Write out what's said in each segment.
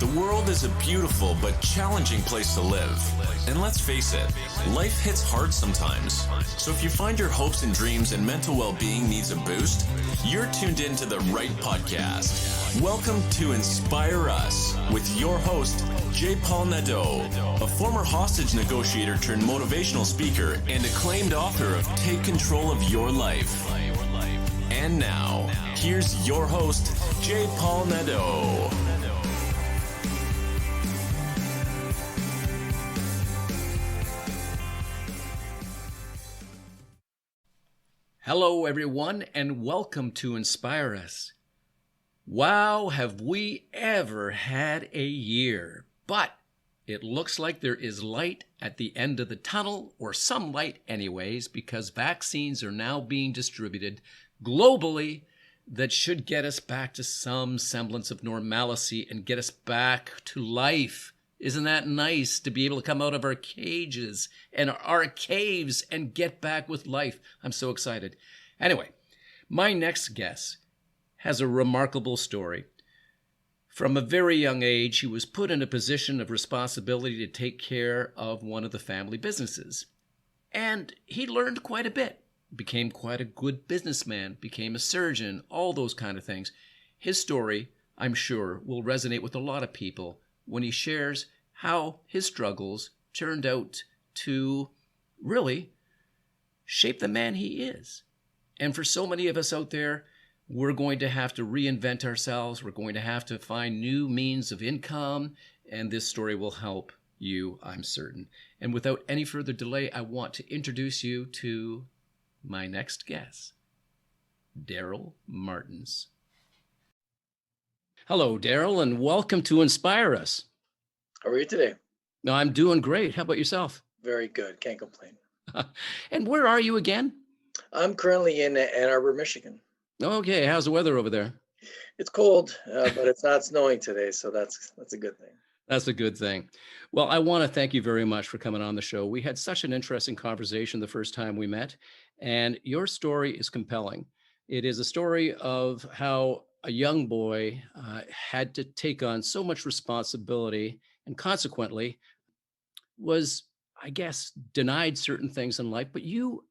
The world is a beautiful but challenging place to live. And let's face it, life hits hard sometimes. So if you find your hopes and dreams and mental well-being needs a boost, you're tuned into the right podcast. Welcome to Inspire Us with your host, J. Paul Nadeau, a former hostage negotiator turned motivational speaker and acclaimed author of Take Control of Your Life. And now, here's your host, J. Paul Nadeau. Hello, everyone, and welcome to Inspire Us. Wow, have we ever had a year. But it looks like there is light at the end of the tunnel, or some light anyways, because vaccines are now being distributed globally that should get us back to some semblance of normalcy and get us back to life. Isn't that nice to be able to come out of our cages and our caves and get back with life? I'm so excited. Anyway, my next guest has a remarkable story. From a very young age, he was put in a position of responsibility to take care of one of the family businesses. And he learned quite a bit, became quite a good businessman, became a surgeon, all those kind of things. His story, I'm sure, will resonate with a lot of people when he shares how his struggles turned out to really shape the man he is. And for so many of us out there, we're going to have to reinvent ourselves. We're going to have to find new means of income, and this story will help you, I'm certain. And without any further delay, I want to introduce you to my next guest, Darryl Martens. Hello, Darryl, and welcome to Inspire Us. How are you today? No, I'm doing great. How about yourself? Very good. Can't complain. And where are you again? I'm currently in Ann Arbor, Michigan. Okay, how's the weather over there? It's cold, but it's not snowing today, so that's a good thing. That's a good thing. Well, I want to thank you very much for coming on the show. We had such an interesting conversation the first time we met, and your story is compelling. It is a story of how a young boy had to take on so much responsibility and consequently was, I guess, denied certain things in life, but you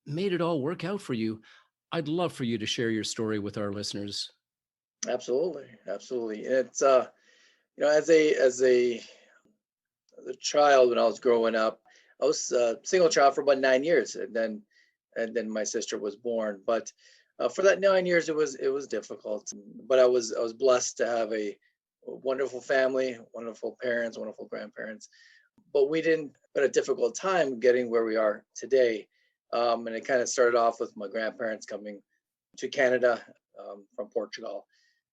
made it all work out for you. I'd love for you to share your story with our listeners. Absolutely. It's as a child when I was growing up, I was a single child for about 9 years, and then my sister was born. But for that 9 years, it was difficult. But I was blessed to have a wonderful family, wonderful parents, wonderful grandparents. But we didn't had a difficult time getting where we are today. And it kind of started off with my grandparents coming to Canada from Portugal,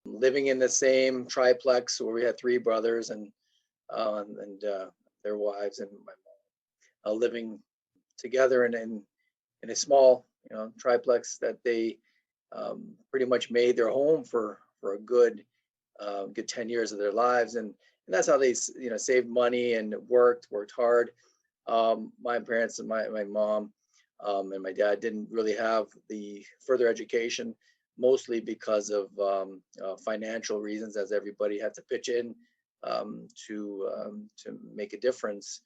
living in the same triplex where we had three brothers and their wives and my mom, living together in a small triplex that they pretty much made their home for a good 10 years of their lives, and that's how they saved money and worked hard. My parents and my mom and my dad didn't really have the further education, mostly because of financial reasons, as everybody had to pitch in to make a difference.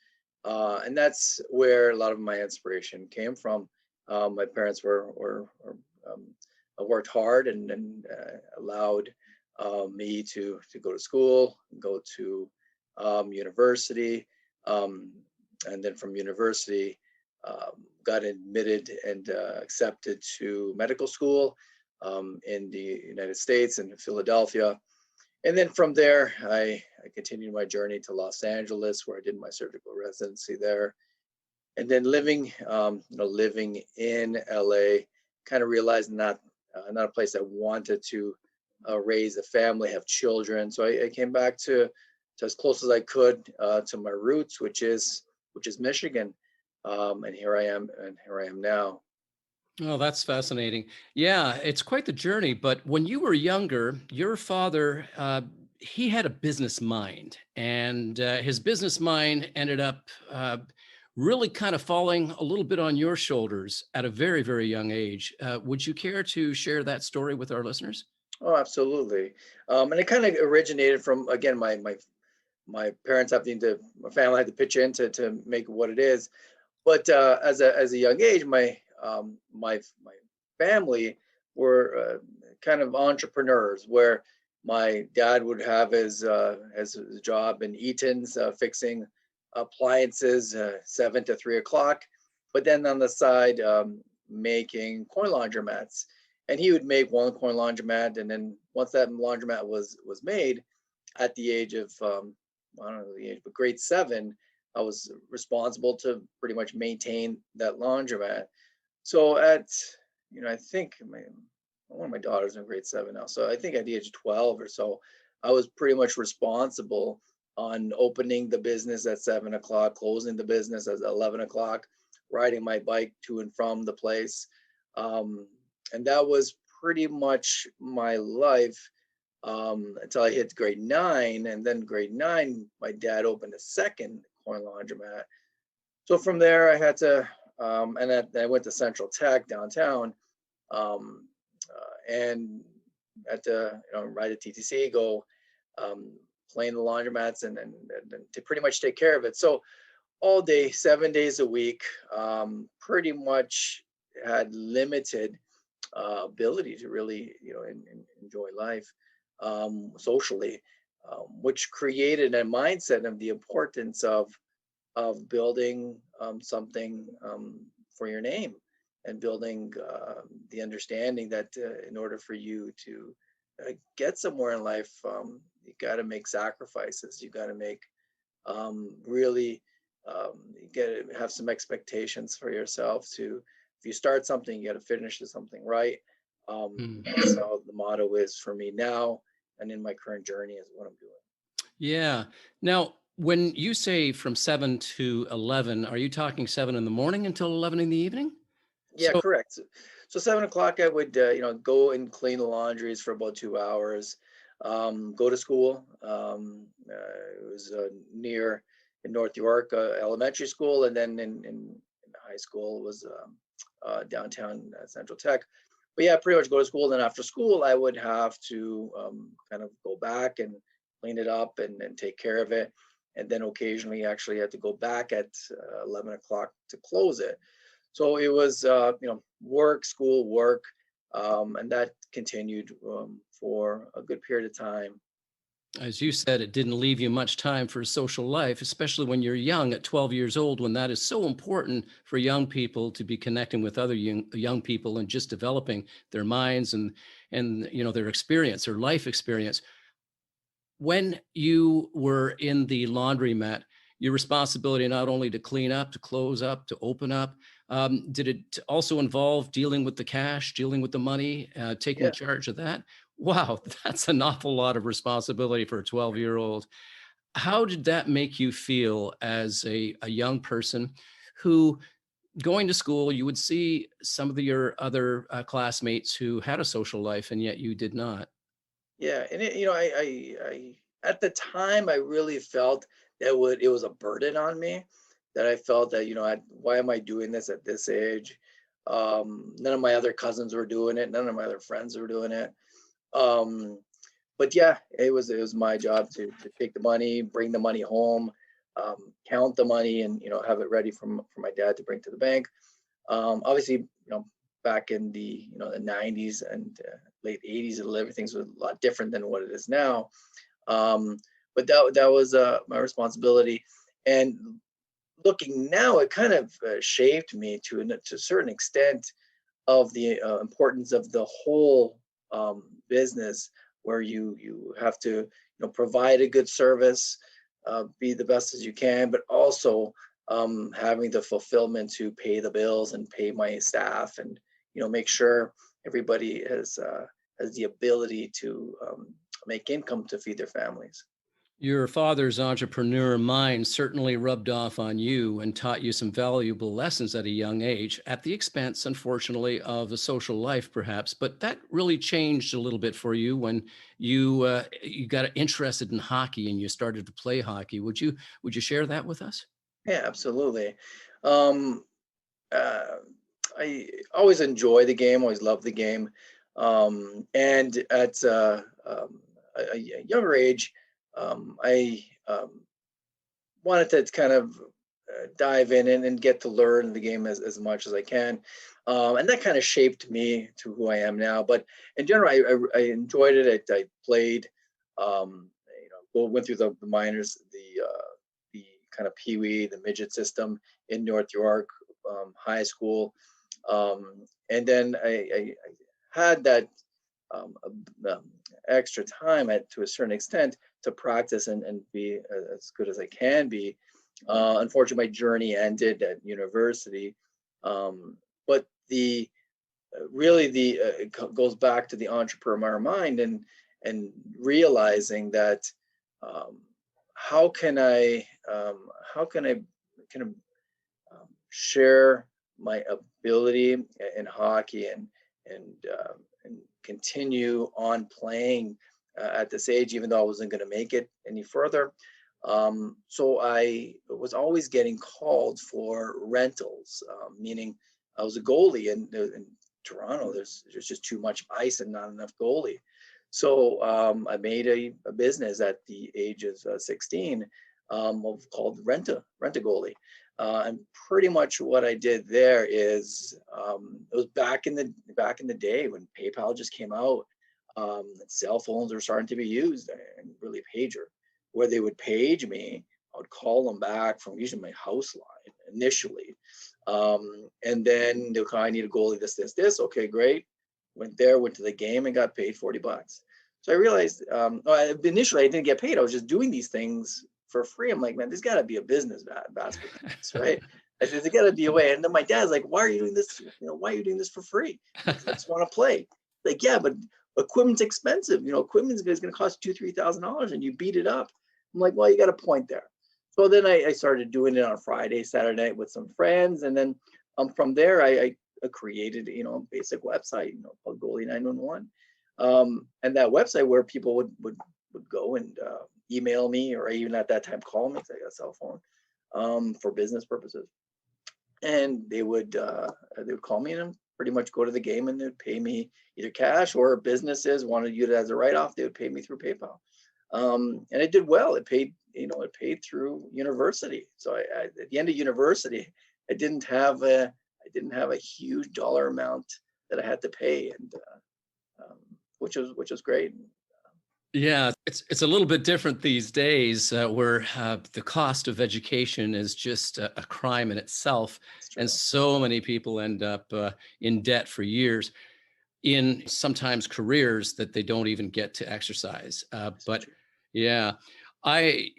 And that's where a lot of my inspiration came from. My parents worked hard and allowed me to go to school, go to university, and then from university, got admitted and accepted to medical school in the United States in Philadelphia. And then from there, I continued my journey to Los Angeles, where I did my surgical residency there. And then living in LA, kind of realized not a place I wanted to raise a family, have children. So I came back to as close as I could to my roots, which is Michigan. And here I am now. Oh, that's fascinating. Yeah, it's quite the journey. But when you were younger, your father, he had a business mind, and his business mind ended up really kind of falling a little bit on your shoulders at a very, very young age. Would you care to share that story with our listeners? Oh, absolutely. And it kind of originated from, again, my parents having to, my family had to pitch in to make it what it is. But as a young age, my family were kind of entrepreneurs, where my dad would have his job in Eaton's, fixing appliances, 7 to 3 o'clock, but then on the side, making coin laundromats. And he would make one coin laundromat, and then once that laundromat was made, at the age of I don't know the age, but grade 7, I was responsible to pretty much maintain that laundromat. So I think one of my daughters in grade 7 now. So I think at the age of 12 or so, I was pretty much responsible on opening the business at 7 o'clock, closing the business at 11 o'clock, riding my bike to and from the place. And that was pretty much my life, until I hit grade 9. And then grade 9, my dad opened a second coin laundromat. So from there, I had to, and then I went to Central Tech downtown, um, and had to, ride a TTC, go, um, play in the laundromats, and to pretty much take care of it. So all day, 7 days a week, pretty much had limited ability to really, enjoy life, socially, which created a mindset of the importance of building, something, for your name, and building, the understanding that, in order for you to get somewhere in life, you got to make sacrifices. You got to make, really, you got to have some expectations for yourself. To If you start something, you got to finish something right. That's how the motto is for me now, and in my current journey, is what I'm doing. Yeah. Now, when you say from 7 to 11, are you talking 7 in the morning until 11 in the evening? Yeah, So, correct. So 7 o'clock, I would, go and clean the laundries for about 2 hours, go to school. It was, near in North York, elementary school, and then in high school was, downtown, Central Tech. But yeah, pretty much go to school. Then after school, I would have to, kind of go back and clean it up, and take care of it. And then occasionally actually had to go back at, 11 o'clock to close it. So it was, work, school, work, and that continued, for a good period of time. as you said, it didn't leave you much time for social life, especially when you're young at 12 years old, when that is so important for young people to be connecting with other young people and just developing their minds and their experience, their life experience. When you were in the laundromat, your responsibility not only to clean up, to close up, to open up, did it also involve dealing with the cash, dealing with the money, taking Yeah. charge of that? Wow, that's an awful lot of responsibility for a 12-year-old. How did that make you feel as a young person who, going to school, you would see some of your other classmates who had a social life and yet you did not? Yeah, and at the time, I really felt that it was a burden on me. That I felt that, why am I doing this at this age? None of my other cousins were doing it. None of my other friends were doing it. Um, but yeah, it was my job to take the money, bring the money home, count the money, and have it ready for my dad to bring to the bank. Obviously, back in the 90s and, late 80s, and everything's a lot different than what it is now. Um, but that was, my responsibility. And looking now, it kind of, shaped me to a certain extent, of the, importance of the whole, business, where you have to, provide a good service, be the best as you can, but also, having the fulfillment to pay the bills and pay my staff, and make sure everybody has the ability to, make income to feed their families. Your father's entrepreneur mind certainly rubbed off on you and taught you some valuable lessons at a young age, at the expense, unfortunately, of a social life, perhaps. But that really changed a little bit for you when you got interested in hockey and you started to play hockey. Would you share that with us? Yeah, absolutely. Um, uh, I always enjoy the game, always love the game. And at a younger age, I wanted to kind of dive in and get to learn the game as much as I can. And that kind of shaped me to who I am now. But in general, I enjoyed it. I played, went through the minors, the kind of Pee Wee, the midget system in North York High School. And then I had that extra time to a certain extent to practice and be as good as I can be. Unfortunately, my journey ended at university, but the really it goes back to the entrepreneur mind and realizing that um, how can I kind of share my ability in hockey and continue on playing at this age, even though I wasn't going to make it any further. So I was always getting called for rentals, meaning I was a goalie in Toronto. There's just too much ice and not enough goalie. So I made a business at the age of 16 called Rent a Goalie. And pretty much what I did there is it was back in the day when PayPal just came out. Cell phones were starting to be used and really pager, where they would page me. I would call them back from usually my house line initially. And then they'll call, I need a goalie, this. Okay, great. Went to the game and got paid $40. So I realized initially I didn't get paid. I was just doing these things for free. I'm like, man, there's got to be a business basketball, right? I said, there's got to be a way. And then my dad's like, why are you doing this? Why are you doing this for free? I just want to play. Like, yeah, but equipment's expensive. Equipment is going to cost $2,000-$3,000 and you beat it up. I'm like, well, you got a point there. So then I started doing it on Friday, Saturday night with some friends. And then from there, I created, a basic website, called Goalie 911. And that website where people would go and email me, or even at that time call me, because I got a cell phone, for business purposes. And they would call me and pretty much go to the game, and they'd pay me either cash, or businesses wanted to use it as a write-off. They would pay me through PayPal. And it did well. It paid through university. So at the end of university, I didn't have a huge dollar amount that I had to pay, and which was great. Yeah, it's a little bit different these days, where the cost of education is just a crime in itself, and so many people end up in debt for years, in sometimes careers that they don't even get to exercise. But yeah, I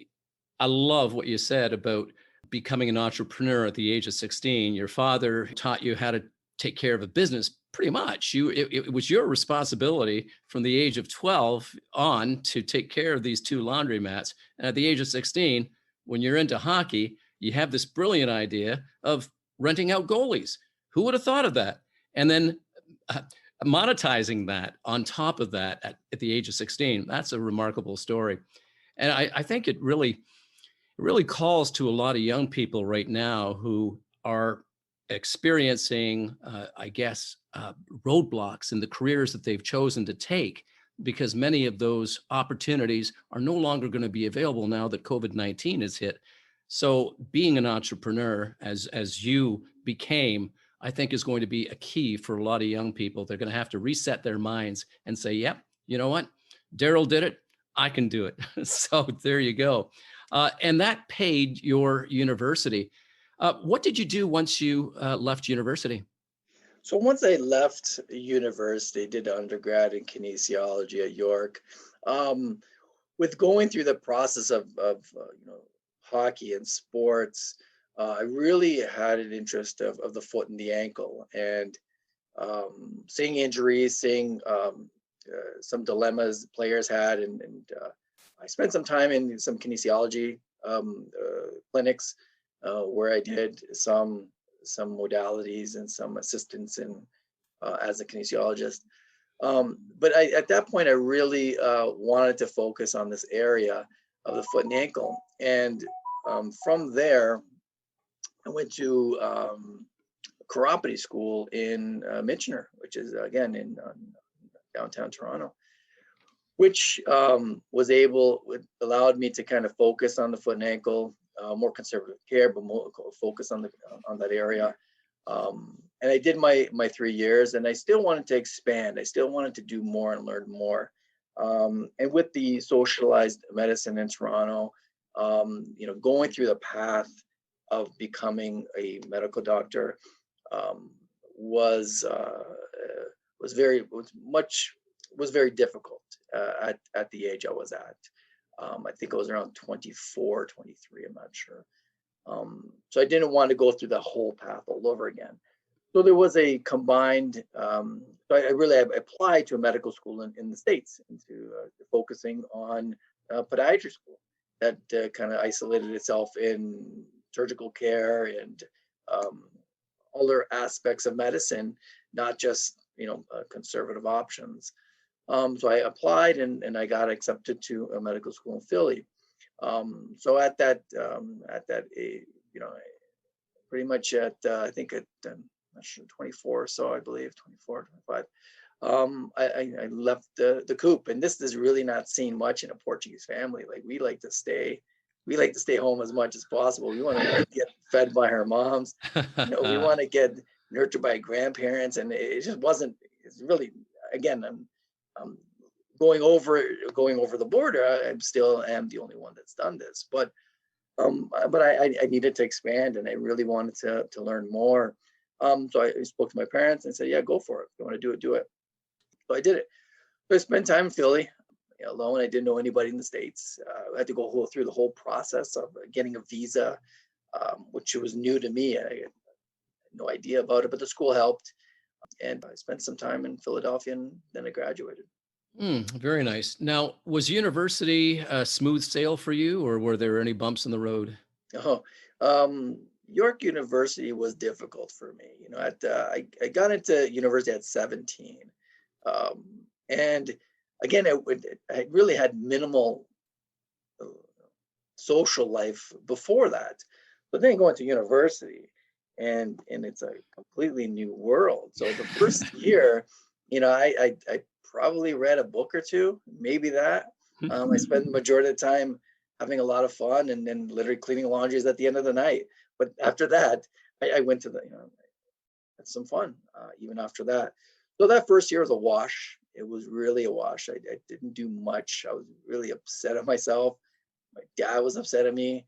I love what you said about becoming an entrepreneur at the age of 16. Your father taught you how to take care of a business. Pretty much, it was your responsibility from the age of 12 on to take care of these two laundromats. And at the age of 16, when you're into hockey, you have this brilliant idea of renting out goalies. Who would have thought of that? And then uh, monetizing that on top of that at the age of 16. That's a remarkable story. And I think it really calls to a lot of young people right now who are experiencing, I guess, roadblocks in the careers that they've chosen to take, because many of those opportunities are no longer going to be available now that COVID-19 has hit. So being an entrepreneur, as you became, I think is going to be a key for a lot of young people. They're going to have to reset their minds and say, yep, you know what? Daryl did it. I can do it. So there you go. And that paid your university. What did you do once you left university? So once I left university, did undergrad in kinesiology at York. Um, with going through the process of hockey and sports, I really had an interest of the foot and the ankle, and seeing injuries, seeing some dilemmas players had, and I spent some time in some kinesiology clinics where I did some modalities and some assistance in as a kinesiologist. But at that point, I really wanted to focus on this area of the foot and ankle. And from there, I went to chiropody school in Michener, which is again in downtown Toronto, which allowed me to kind of focus on the foot and ankle, more conservative care, but more focus on that area. And I did my 3 years, and I still wanted to expand. I still wanted to do more and learn more. And with the socialized medicine in Toronto, going through the path of becoming a medical doctor was very difficult at the age I was at. I think I was around 24, 23, I'm not sure. So I didn't want to go through the whole path all over again. So there was a combined, so I applied to a medical school in the States, into focusing on podiatry school that kind of isolated itself in surgical care and other aspects of medicine, not just, conservative options. So I applied and I got accepted to a medical school in Philly. So at that pretty much at, I think at, I'm not sure, 24 or so, I believe, 24, 25. I left the coop, and this is really not seen much in a Portuguese family. Like we like to stay home as much as possible. We want to get fed by our moms. We want to get nurtured by grandparents, and it just wasn't. It's really, again, I'm going over the border. I still am the only one that's done this, but I needed to expand, and I really wanted to learn more. So I spoke to my parents and said, "Yeah, go for it. If you want to do it, do it." So I did it. So I spent time in Philly alone. I didn't know anybody in the States. I had to go through the whole process of getting a visa, which was new to me. I had no idea about it, but the school helped. And I spent some time in Philadelphia, and then I graduated. Very nice. Now, was university a smooth sail for you, or were there any bumps in the road? Oh, York University was difficult for me. I got into university at 17. And again, I really had minimal social life before that. But then going to university, and it's a completely new world. So the first year, I probably read a book or two, maybe that. I spent the majority of the time having a lot of fun, and then literally cleaning laundries at the end of the night. But after that, I went to had some fun even after that. So that first year was a wash. It was really a wash. I didn't do much. I was really upset at myself. My dad was upset at me.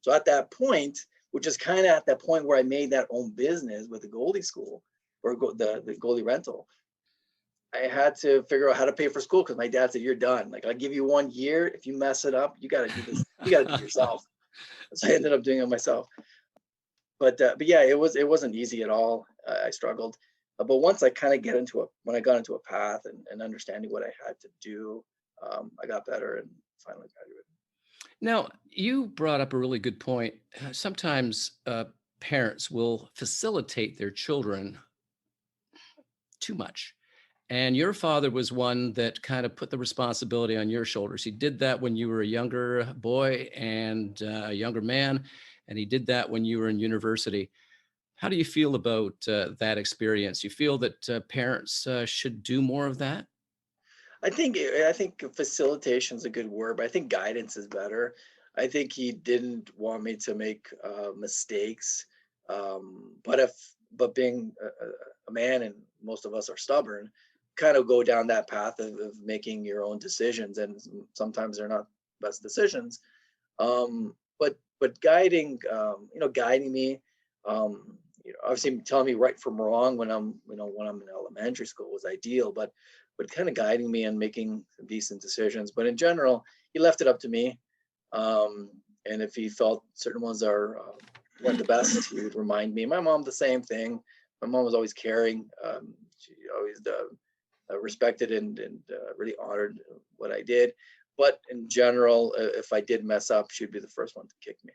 So at that point, which is kind of at that point where I made that own business with the Goldie School, or the Goldie Rental, I had to figure out how to pay for school, because my dad said, "You're done. Like, I'll give you 1 year. If you mess it up, you got to do this. You got to do it yourself." So I ended up doing it myself. But yeah, it wasn't easy at all. I struggled. But once I kind of when I got into a path and understanding what I had to do, I got better and finally graduated. Now, you brought up a really good point. Sometimes parents will facilitate their children too much. And your father was one that kind of put the responsibility on your shoulders. He did that when you were a younger boy and a younger man, and he did that when you were in university. How do you feel about that experience? You feel that parents should do more of that? I think facilitation is a good word, but I think guidance is better. I think he didn't want me to make mistakes, but being a man, and most of us are stubborn, kind of go down that path of making your own decisions, and sometimes they're not best decisions. But guiding me, obviously telling me right from wrong when I'm in elementary school was ideal, but kind of guiding me and making decent decisions. But in general, he left it up to me. And if he felt certain ones weren't the best, he would remind me. My mom, the same thing. My mom was always caring. She always respected and really honored what I did. But in general, if I did mess up, she'd be the first one to kick me.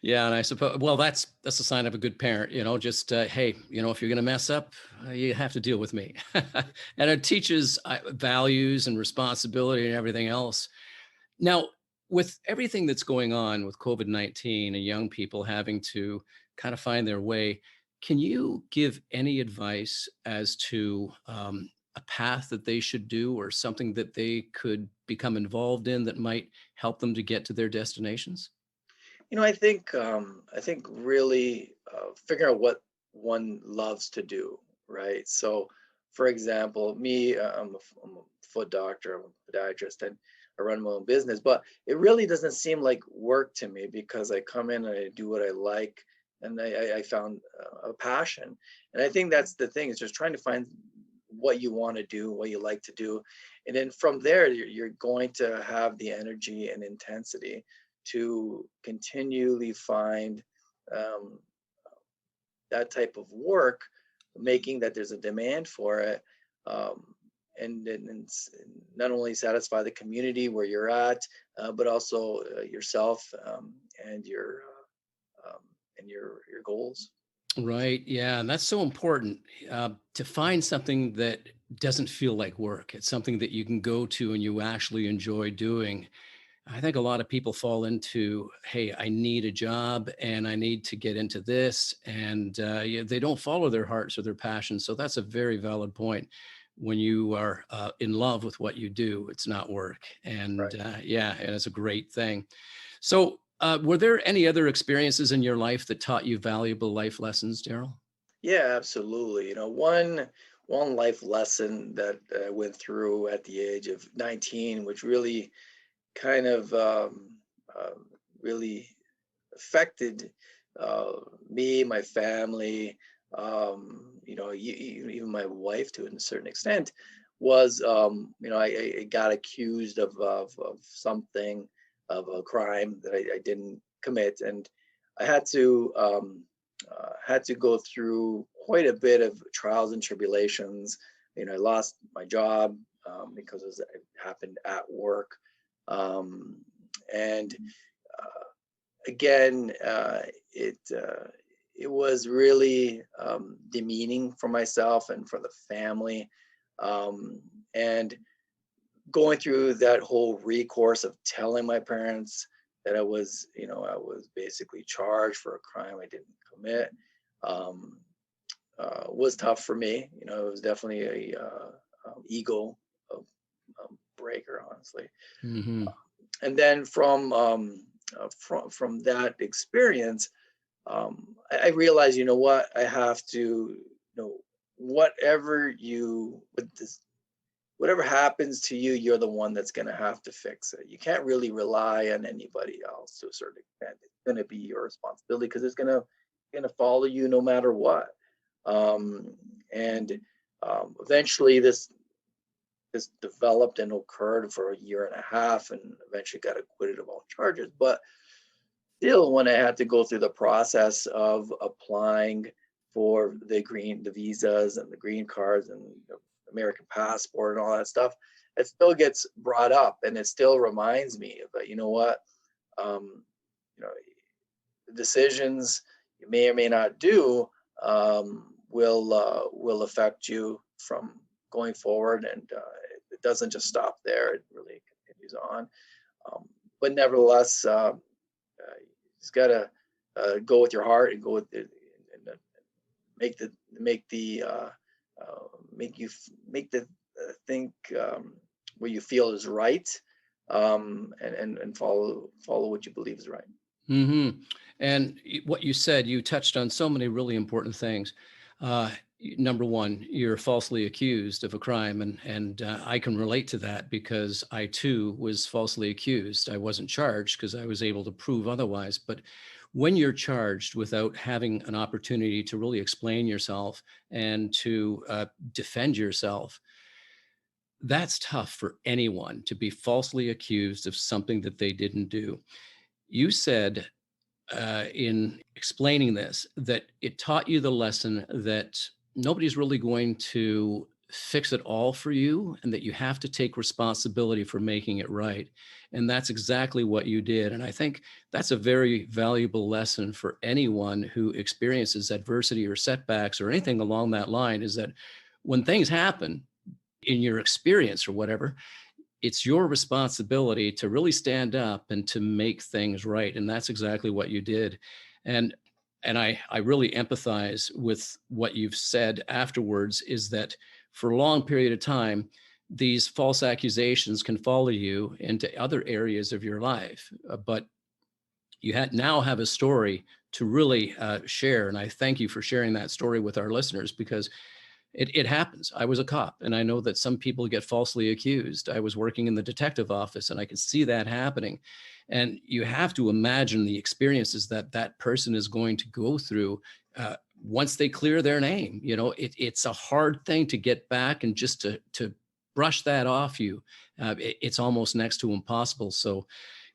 Yeah, and I suppose, well, that's a sign of a good parent, just hey, if you're going to mess up, you have to deal with me. And it teaches values and responsibility and everything else. Now, with everything that's going on with COVID-19 and young people having to kind of find their way, can you give any advice as to a path that they should do or something that they could become involved in that might help them to get to their destinations? I think really figuring out what one loves to do, right? So, for example, me, I'm a foot doctor, I'm a podiatrist, and I run my own business, but it really doesn't seem like work to me because I come in and I do what I like, and I found a passion, and I think that's the thing is just trying to find what you want to do, what you like to do, and then from there you're going to have the energy and intensity to continually find um, that type of work, making that there's a demand for it, um, and not only satisfy the community where you're at, but also yourself and um, your goals. Right. Yeah. And that's so important to find something that doesn't feel like work. It's something that you can go to and you actually enjoy doing. I think a lot of people fall into, hey, I need a job and I need to get into this. And yeah, they don't follow their hearts or their passions. So that's a very valid point. When you are in love with what you do, it's not work. And Right. yeah, and it's a great thing. So, were there any other experiences in your life that taught you valuable life lessons, Daryl? Yeah, absolutely. One life lesson that I went through at the age of 19, which really kind of um, really affected uh, me, my family, even my wife to a certain extent, was I got accused of something, of a crime that I didn't commit, and I had to go through quite a bit of trials and tribulations. I lost my job because it happened at work, um, and again, it was really demeaning for myself and for the family, um, and going through that whole recourse of telling my parents that I was basically charged for a crime I didn't commit, um, was tough for me. It was definitely a ego uh, breaker, honestly. Hmm. And then from that experience, I realized, what, I have to, whatever whatever happens to you, you're the one that's going to have to fix it. You can't really rely on anybody else to a certain extent. It's going to be your responsibility because it's going to follow you no matter what. And eventually, this developed and occurred for a year and a half, and eventually got acquitted of all charges. But still, when I had to go through the process of applying for the visas and the green cards and the American passport and all that stuff, it still gets brought up, and it still reminds me of, what, um, you know, the decisions you may or may not do will affect you from going forward, and it doesn't just stop there; it really continues on. Um, but nevertheless, you just gotta go with your heart and go with it, and make the make the make the think what you feel is right, and follow what you believe is right. Hmm. And what you said, you touched on so many really important things. Number one, you're falsely accused of a crime, and I can relate to that because I too was falsely accused. I wasn't charged because I was able to prove otherwise. But when you're charged without having an opportunity to really explain yourself and to defend yourself, that's tough for anyone to be falsely accused of something that they didn't do. You said in explaining this that it taught you the lesson that nobody's really going to fix it all for you and that you have to take responsibility for making it right. And that's exactly what you did. And I think that's a very valuable lesson for anyone who experiences adversity or setbacks or anything along that line is that when things happen in your experience or whatever, it's your responsibility to really stand up and to make things right. And that's exactly what you did. And I really empathize with what you've said afterwards is that for a long period of time, these false accusations can follow you into other areas of your life. But you now have a story to really share. And I thank you for sharing that story with our listeners, because it happens. I was a cop, and I know that some people get falsely accused. I was working in the detective office, and I could see that happening. And you have to imagine the experiences that that person is going to go through once they clear their name. You know, it's a hard thing to get back, and just to brush that off you. It's almost next to impossible. So,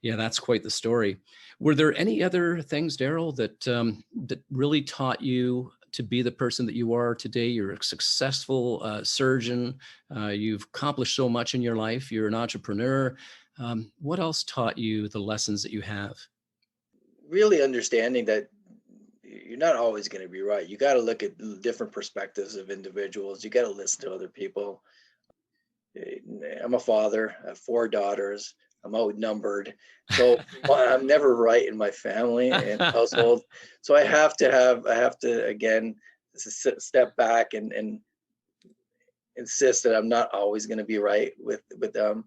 yeah, that's quite the story. Were there any other things, Daryl, that really taught you to be the person that you are today? You're a successful surgeon. You've accomplished so much in your life. You're an entrepreneur. What else taught you the lessons that you have? Really understanding that you're not always going to be right. You got to look at different perspectives of individuals. You got to listen to other people. I'm a father. I have 4 daughters. I'm outnumbered, so I'm never right in my family and household. So I have to again step back and insist that I'm not always going to be right with them,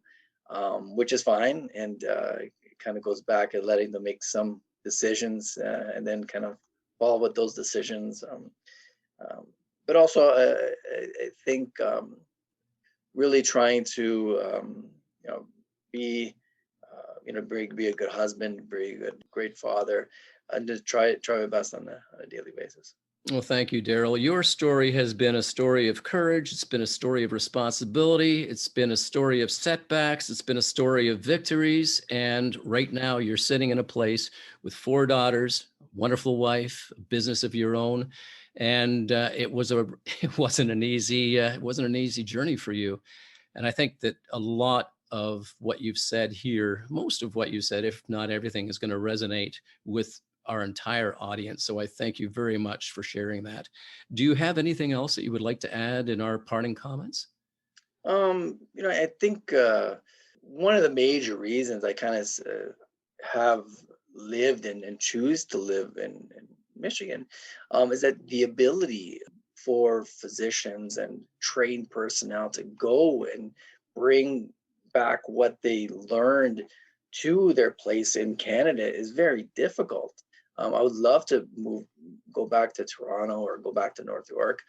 which is fine. And it kind of goes back at letting them make some decisions and then kind of follow with those decisions. But also, I think really trying to be be a good husband, be a great father, and just try my best on a daily basis. Well, thank you, Daryl. Your story has been a story of courage. It's been a story of responsibility. It's been a story of setbacks. It's been a story of victories. And right now you're sitting in a place with 4 daughters, a wonderful wife, a business of your own. And it wasn't an easy journey for you. And I think that a lot of what you've said here, most of what you said, if not everything, is going to resonate with our entire audience. So I thank you very much for sharing that. Do you have anything else that you would like to add in our parting comments? I think one of the major reasons I kind of have lived and choose to live in Michigan is that the ability for physicians and trained personnel to go and bring back what they learned to their place in Canada is very difficult. I would love to go back to Toronto or go back to North York,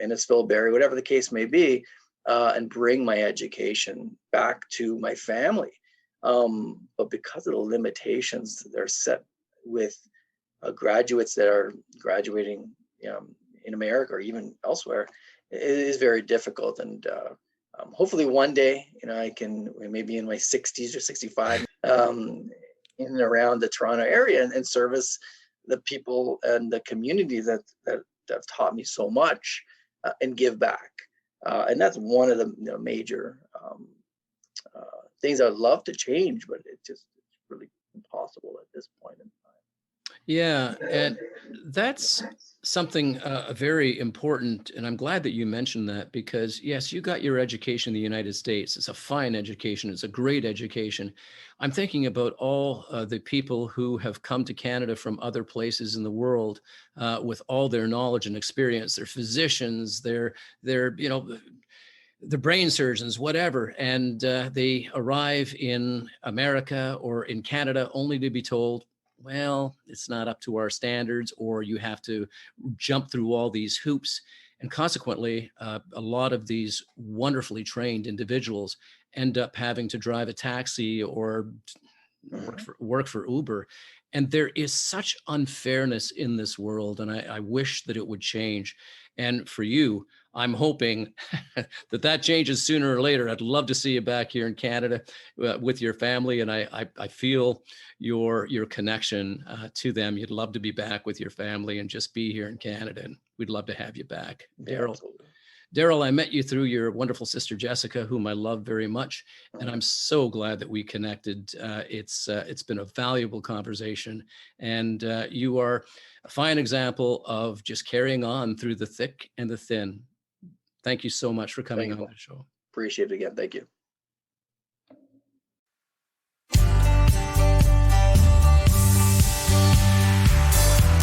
Innisfil, Barrie, whatever the case may be, and bring my education back to my family. But because of the limitations that are set with graduates that are graduating in America or even elsewhere, it is very difficult. And hopefully one day, I can, maybe in my 60s or 65, in and around the Toronto area and service the people and the community that have taught me so much and give back. And that's one of the major things I'd love to change, but it's really impossible at this point in time. Yeah, and that's something very important. And I'm glad that you mentioned that, because yes, you got your education in the United States. It's a fine education. It's a great education. I'm thinking about all the people who have come to Canada from other places in the world with all their knowledge and experience. They're physicians, they're the brain surgeons, whatever. And they arrive in America or in Canada only to be told, well, it's not up to our standards, or you have to jump through all these hoops. And consequently, a lot of these wonderfully trained individuals end up having to drive a taxi or work for Uber. And there is such unfairness in this world. And I wish that it would change. And for you, I'm hoping that changes sooner or later. I'd love to see you back here in Canada with your family. And I feel your connection to them. You'd love to be back with your family and just be here in Canada. And we'd love to have you back. Daryl. Daryl, I met you through your wonderful sister, Jessica, whom I love very much. And I'm so glad that we connected. It's been a valuable conversation. And you are a fine example of just carrying on through the thick and the thin. Thank you so much for coming on the show. Appreciate it again. Thank you.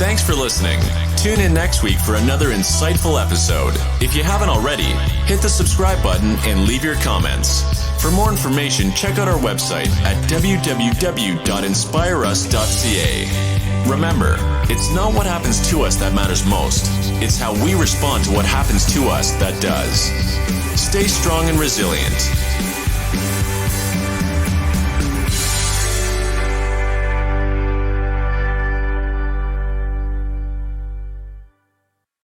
Thanks for listening. Tune in next week for another insightful episode. If you haven't already, hit the subscribe button and leave your comments. For more information, check out our website at www.inspireus.ca. Remember, it's not what happens to us that matters most. It's how we respond to what happens to us that does. Stay strong and resilient.